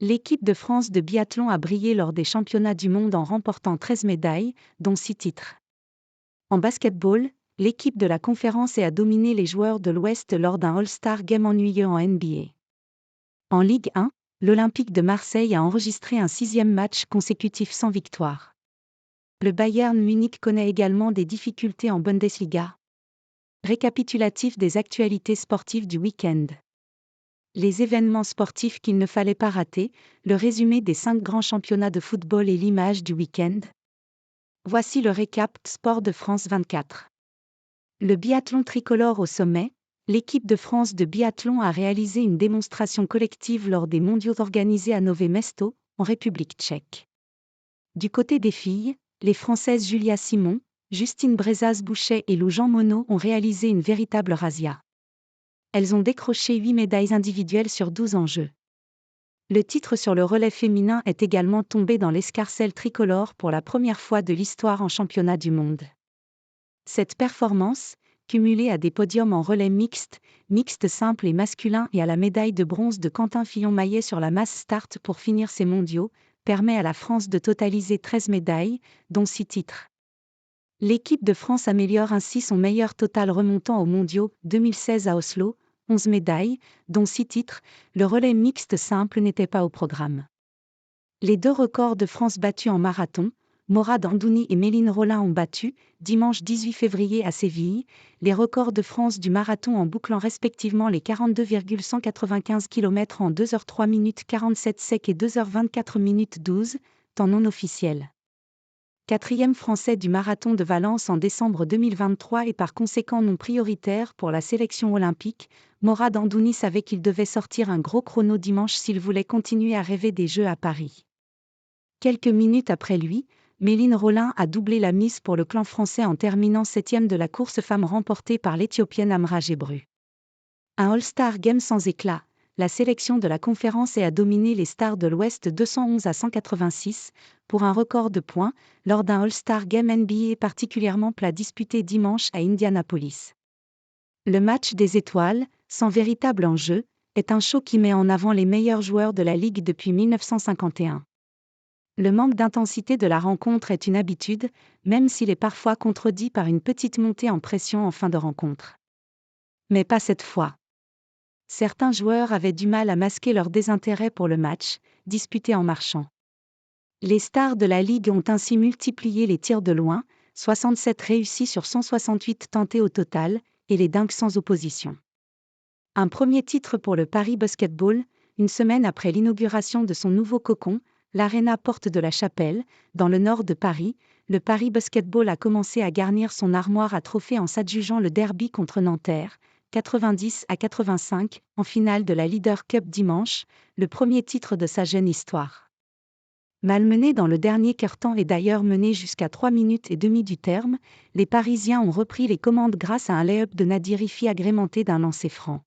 L'équipe de France de biathlon a brillé lors des championnats du monde en remportant 13 médailles, dont 6 titres. En basketball, l'équipe de la conférence a dominé les joueurs de l'Ouest lors d'un All-Star Game ennuyeux en NBA. En Ligue 1, l'Olympique de Marseille a enregistré un 6e match consécutif sans victoire. Le Bayern Munich connaît également des difficultés en Bundesliga. Récapitulatif des actualités sportives du week-end. Les événements sportifs qu'il ne fallait pas rater, le résumé des 5 grands championnats de football et l'image du week-end. Voici le récap Sport de France 24. Le biathlon tricolore au sommet, l'équipe de France de biathlon a réalisé une démonstration collective lors des mondiaux organisés à Nové Mesto, en République tchèque. Du côté des filles, les Françaises Julia Simon, Justine Brezaz-Bouchet et Lou Jean Monod ont réalisé une véritable razzia. Elles ont décroché 8 médailles individuelles sur 12 en jeu. Le titre sur le relais féminin est également tombé dans l'escarcelle tricolore pour la première fois de l'histoire en championnat du monde. Cette performance, cumulée à des podiums en relais mixte simple et masculin et à la médaille de bronze de Quentin Fillon-Maillet sur la mass start pour finir ces mondiaux, permet à la France de totaliser 13 médailles, dont 6 titres. L'équipe de France améliore ainsi son meilleur total remontant aux mondiaux 2016 à Oslo, 11 médailles, dont 6 titres, le relais mixte simple n'était pas au programme. Les 2 records de France battus en marathon, Morad Andouni et Méline Rollin ont battu, dimanche 18 février à Séville, les records de France du marathon en bouclant respectivement les 42,195 km en 2h03 minutes 47 sec et 2h24 minutes 12, temps non officiel. 4e français du marathon de Valence en décembre 2023 et par conséquent non prioritaire pour la sélection olympique, Morad Andouni savait qu'il devait sortir un gros chrono dimanche s'il voulait continuer à rêver des Jeux à Paris. Quelques minutes après lui, Méline Rollin a doublé la mise pour le clan français en terminant 7e de la course femmes remportée par l'Éthiopienne Amra Gebru. Un All-Star Game sans éclat. La sélection de la conférence a dominé les stars de l'Ouest 211 à 186, pour un record de points, lors d'un All-Star Game NBA particulièrement plat disputé dimanche à Indianapolis. Le match des étoiles, sans véritable enjeu, est un show qui met en avant les meilleurs joueurs de la Ligue depuis 1951. Le manque d'intensité de la rencontre est une habitude, même s'il est parfois contredit par une petite montée en pression en fin de rencontre. Mais pas cette fois. Certains joueurs avaient du mal à masquer leur désintérêt pour le match, disputé en marchant. Les stars de la Ligue ont ainsi multiplié les tirs de loin, 67 réussis sur 168 tentés au total, et les dunks sans opposition. Un premier titre pour le Paris Basketball, une semaine après l'inauguration de son nouveau cocon, l'Arena Porte de la Chapelle, dans le nord de Paris, le Paris Basketball a commencé à garnir son armoire à trophées en s'adjugeant le derby contre Nanterre, 90 à 85, en finale de la Leader Cup dimanche, le premier titre de sa jeune histoire. Malmenés dans le dernier quart-temps et d'ailleurs menés jusqu'à 3 minutes et demie du terme, les Parisiens ont repris les commandes grâce à un lay-up de Nadir Rifi agrémenté d'un lancer franc.